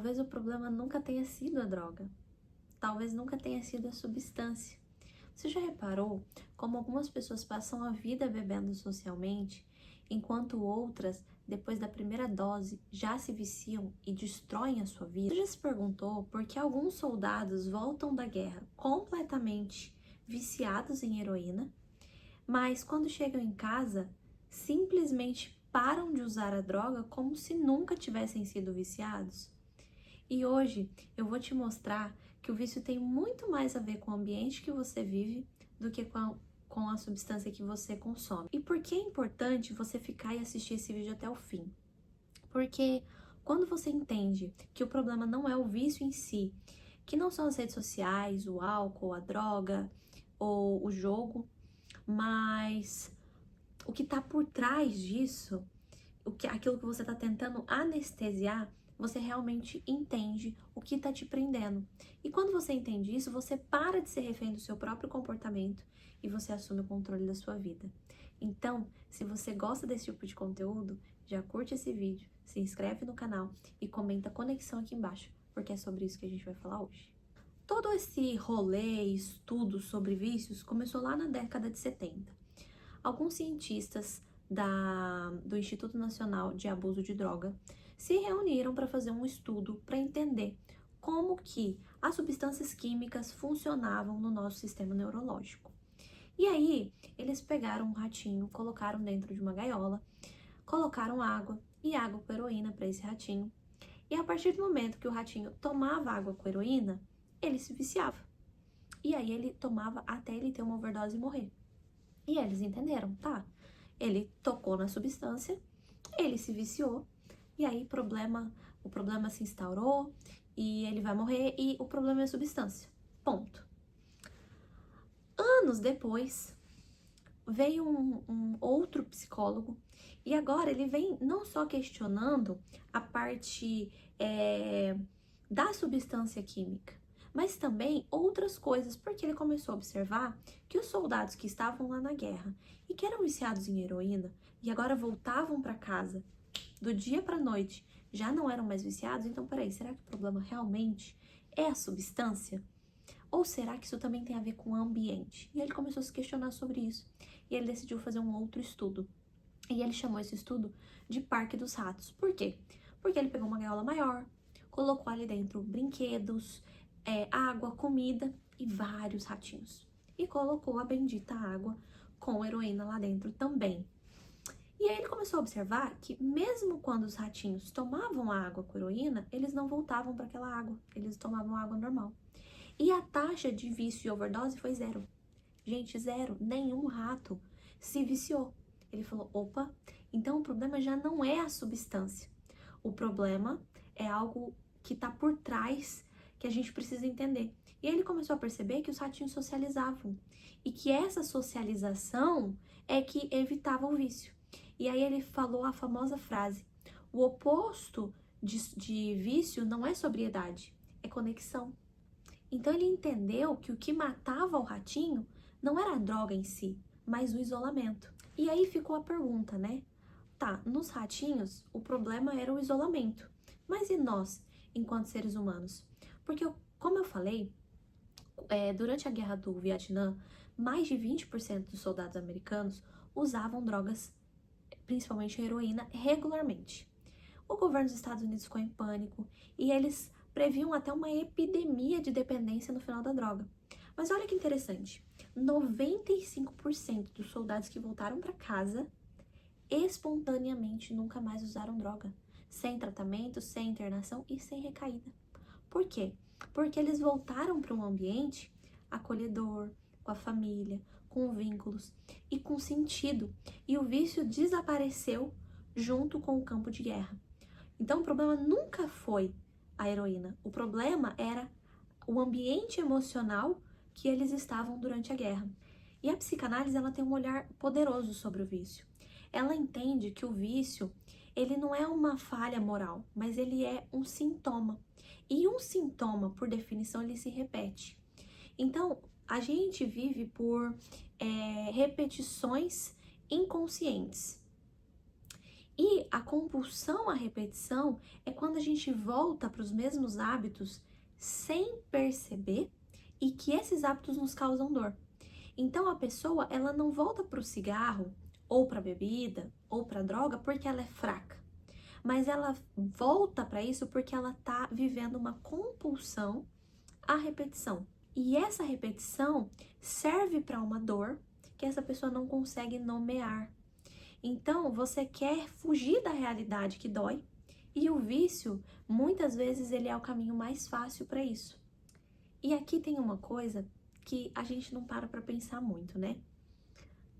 talvez o problema nunca tenha sido a droga, talvez nunca tenha sido a substância. Você já reparou como algumas pessoas passam a vida bebendo socialmente, enquanto outras, depois da primeira dose, já se viciam e destroem a sua vida? Você já se perguntou por que alguns soldados voltam da guerra completamente viciados em heroína, mas quando chegam em casa, simplesmente param de usar a droga como se nunca tivessem sido viciados? E hoje eu vou te mostrar que o vício tem muito mais a ver com o ambiente que você vive do que com a substância que você consome. E por que é importante você ficar e assistir esse vídeo até o fim? Porque quando você entende que o problema não é o vício em si, que não são as redes sociais, o álcool, a droga ou o jogo, mas o que está por trás disso, aquilo que você está tentando anestesiar, você realmente entende o que está te prendendo. E quando você entende isso, você para de ser refém do seu próprio comportamento e você assume o controle da sua vida. Então, se você gosta desse tipo de conteúdo, já curte esse vídeo, se inscreve no canal e comenta conexão aqui embaixo, porque é sobre isso que a gente vai falar hoje. Todo esse rolê, estudo sobre vícios começou lá na década de 70. Alguns cientistas do Instituto Nacional de Abuso de Droga se reuniram para fazer um estudo para entender como que as substâncias químicas funcionavam no nosso sistema neurológico. E aí, eles pegaram um ratinho, colocaram dentro de uma gaiola, colocaram água com heroína para esse ratinho. E a partir do momento que o ratinho tomava água com heroína, ele se viciava. E aí ele tomava até ele ter uma overdose e morrer. E eles entenderam, tá? Ele tocou na substância, ele se viciou, e aí o problema se instaurou, e ele vai morrer, e o problema é a substância. Ponto. Anos depois, veio um outro psicólogo, e agora ele vem não só questionando a parte da substância química, mas também outras coisas, porque ele começou a observar que os soldados que estavam lá na guerra e que eram viciados em heroína e agora voltavam para casa do dia para noite, já não eram mais viciados. Então, peraí, será que o problema realmente é a substância? Ou será que isso também tem a ver com o ambiente? E ele começou a se questionar sobre isso. E ele decidiu fazer um outro estudo. E ele chamou esse estudo de Parque dos Ratos. Por quê? Porque ele pegou uma gaiola maior, colocou ali dentro brinquedos, água, comida e vários ratinhos. E colocou a bendita água com heroína lá dentro também. E aí ele começou a observar que mesmo quando os ratinhos tomavam a água com heroína, eles não voltavam para aquela água, eles tomavam água normal. E a taxa de vício e overdose foi 0. Gente, 0. Nenhum rato se viciou. Ele falou, opa, então o problema já não é a substância. O problema é algo que está por trás, que a gente precisa entender. E aí ele começou a perceber que os ratinhos socializavam. E que essa socialização é que evitava o vício. E aí ele falou a famosa frase, o oposto de vício não é sobriedade, é conexão. Então ele entendeu que o que matava o ratinho não era a droga em si, mas o isolamento. E aí ficou a pergunta, né? Tá, nos ratinhos o problema era o isolamento, mas e nós, enquanto seres humanos? Porque, como eu falei, durante a guerra do Vietnã, mais de 20% dos soldados americanos usavam drogas, principalmente heroína, regularmente. O governo dos Estados Unidos ficou em pânico e eles previam até uma epidemia de dependência no final da droga. Mas olha que interessante, 95% dos soldados que voltaram para casa espontaneamente nunca mais usaram droga, sem tratamento, sem internação e sem recaída. Por quê? Porque eles voltaram para um ambiente acolhedor, com a família, com vínculos e com sentido. E o vício desapareceu junto com o campo de guerra. Então o problema nunca foi a heroína, o problema era o ambiente emocional que eles estavam durante a guerra. E a psicanálise, ela tem um olhar poderoso sobre o vício. Ela entende que o vício, ele não é uma falha moral, mas ele é um sintoma. E um sintoma, por definição, ele se repete. Então, a gente vive por repetições inconscientes. E a compulsão à repetição é quando a gente volta para os mesmos hábitos sem perceber e que esses hábitos nos causam dor. Então a pessoa, ela não volta para o cigarro ou para a bebida ou para a droga porque ela é fraca, mas ela volta para isso porque ela está vivendo uma compulsão à repetição. E essa repetição serve para uma dor que essa pessoa não consegue nomear. Então, você quer fugir da realidade que dói, e o vício, muitas vezes, ele é o caminho mais fácil para isso. E aqui tem uma coisa que a gente não para pensar muito, né?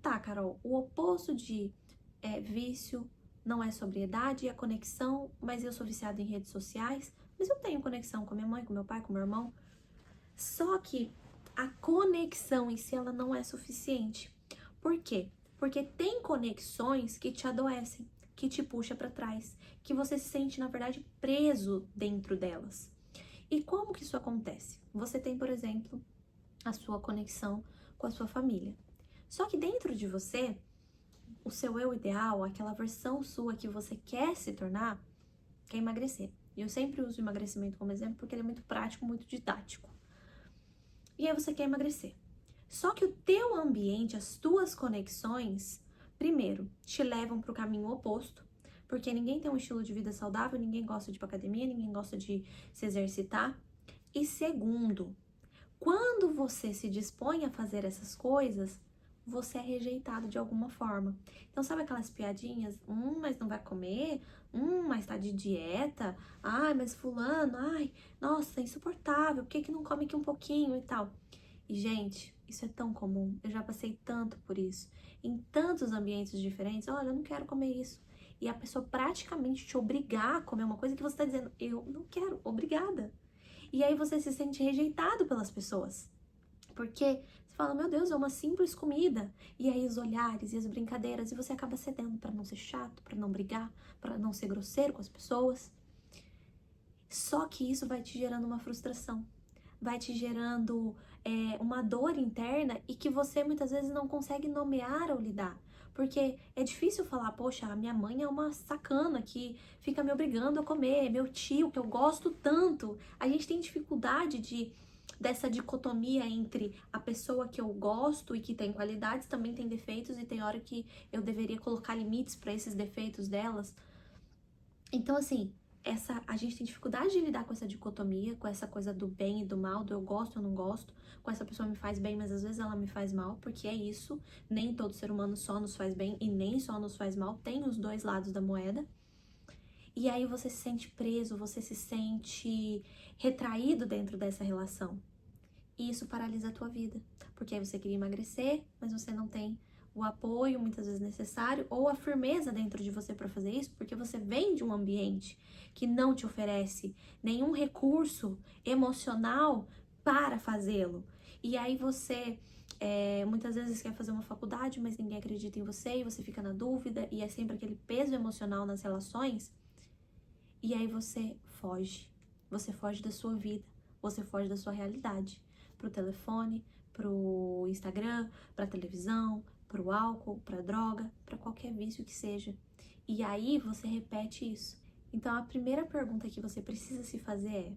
Tá, Carol, o oposto de vício não é sobriedade, é conexão, mas eu sou viciada em redes sociais, mas eu tenho conexão com minha mãe, com meu pai, com meu irmão. Só que a conexão em si, ela não é suficiente. Por quê? Porque tem conexões que te adoecem, que te puxa para trás, que você se sente, na verdade, preso dentro delas. E como que isso acontece? Você tem, por exemplo, a sua conexão com a sua família. Só que dentro de você, o seu eu ideal, aquela versão sua que você quer se tornar, quer emagrecer. E eu sempre uso o emagrecimento como exemplo porque ele é muito prático, muito didático. E aí você quer emagrecer. Só que o teu ambiente, as tuas conexões, primeiro, te levam para o caminho oposto, porque ninguém tem um estilo de vida saudável, ninguém gosta de ir pra academia, ninguém gosta de se exercitar. E segundo, quando você se dispõe a fazer essas coisas, você é rejeitado de alguma forma. Então, sabe aquelas piadinhas? Mas não vai comer? Mas tá de dieta? Ai, mas fulano, ai, nossa, é insuportável, por que que não come aqui um pouquinho e tal? E, gente, isso é tão comum. Eu já passei tanto por isso. Em tantos ambientes diferentes, olha, eu não quero comer isso. E a pessoa praticamente te obrigar a comer uma coisa que você tá dizendo, eu não quero, obrigada. E aí você se sente rejeitado pelas pessoas. Porque você fala, meu Deus, é uma simples comida. E aí os olhares e as brincadeiras, e você acaba cedendo para não ser chato, para não brigar, para não ser grosseiro com as pessoas. Só que isso vai te gerando uma frustração, vai te gerando uma dor interna e que você muitas vezes não consegue nomear ou lidar. Porque é difícil falar, poxa, a minha mãe é uma sacana que fica me obrigando a comer, meu tio, que eu gosto tanto. A gente tem dificuldade dessa dicotomia entre a pessoa que eu gosto e que tem qualidades, também tem defeitos, e tem hora que eu deveria colocar limites para esses defeitos delas. Então, assim, a gente tem dificuldade de lidar com essa dicotomia, com essa coisa do bem e do mal, do eu gosto, eu não gosto, com essa pessoa me faz bem, mas às vezes ela me faz mal, porque é isso, nem todo ser humano só nos faz bem e nem só nos faz mal, tem os dois lados da moeda. E aí você se sente preso, você se sente retraído dentro dessa relação. E isso paralisa a tua vida, porque aí você queria emagrecer, mas você não tem o apoio muitas vezes necessário ou a firmeza dentro de você para fazer isso, porque você vem de um ambiente que não te oferece nenhum recurso emocional para fazê-lo. E aí você muitas vezes quer fazer uma faculdade, mas ninguém acredita em você e você fica na dúvida e é sempre aquele peso emocional nas relações. E aí você foge da sua vida, você foge da sua realidade, pro telefone, pro Instagram, pra televisão, pro álcool, pra droga, pra qualquer vício que seja. E aí você repete isso. Então a primeira pergunta que você precisa se fazer é: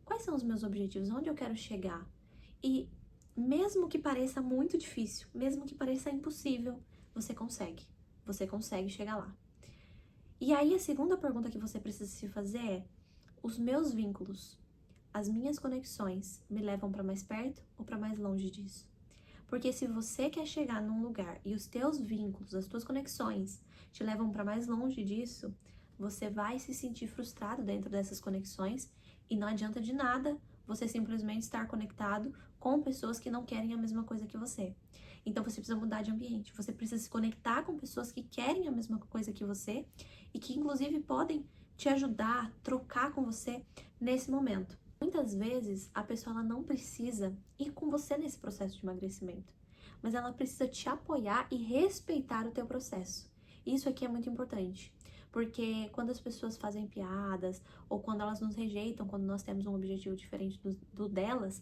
quais são os meus objetivos? Onde eu quero chegar? E mesmo que pareça muito difícil, mesmo que pareça impossível, você consegue. Você consegue chegar lá. E aí a segunda pergunta que você precisa se fazer é: os meus vínculos, as minhas conexões me levam para mais perto ou para mais longe disso? Porque se você quer chegar num lugar e os teus vínculos, as tuas conexões te levam para mais longe disso, você vai se sentir frustrado dentro dessas conexões e não adianta de nada você simplesmente estar conectado com pessoas que não querem a mesma coisa que você. Então você precisa mudar de ambiente, você precisa se conectar com pessoas que querem a mesma coisa que você e que inclusive podem te ajudar, trocar com você nesse momento. Muitas vezes a pessoa ela não precisa ir com você nesse processo de emagrecimento, mas ela precisa te apoiar e respeitar o teu processo. Isso aqui é muito importante, porque quando as pessoas fazem piadas ou quando elas nos rejeitam, quando nós temos um objetivo diferente do delas,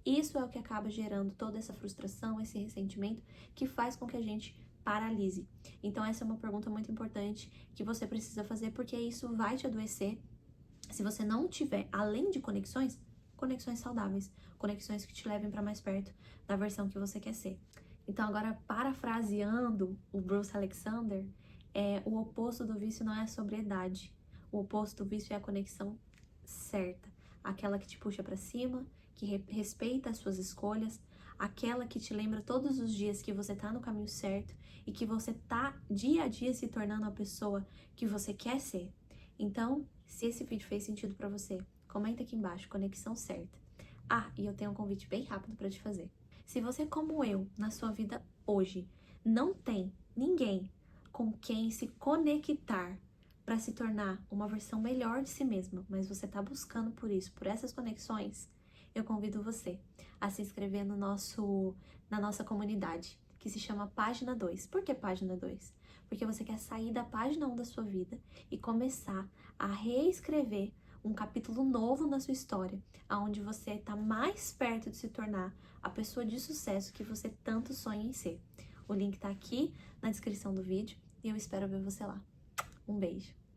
isso é o que acaba gerando toda essa frustração, esse ressentimento que faz com que a gente paralise. Então essa é uma pergunta muito importante que você precisa fazer, porque isso vai te adoecer se você não tiver, além de conexões, conexões saudáveis, conexões que te levem para mais perto da versão que você quer ser. Então agora, parafraseando o Bruce Alexander, o oposto do vício não é a sobriedade. O oposto do vício é a conexão certa, aquela que te puxa para cima, que respeita as suas escolhas, aquela que te lembra todos os dias que você tá no caminho certo e que você tá dia a dia se tornando a pessoa que você quer ser. Então, se esse vídeo fez sentido para você, comenta aqui embaixo, conexão certa. Ah, e eu tenho um convite bem rápido para te fazer. Se você, como eu, na sua vida hoje, não tem ninguém com quem se conectar para se tornar uma versão melhor de si mesma, mas você está buscando por isso, por essas conexões, eu convido você a se inscrever na nossa comunidade, que se chama Página 2. Por que Página 2? Porque você quer sair da página 1 da sua vida e começar a reescrever um capítulo novo na sua história, onde você está mais perto de se tornar a pessoa de sucesso que você tanto sonha em ser. O link está aqui na descrição do vídeo e eu espero ver você lá. Um beijo!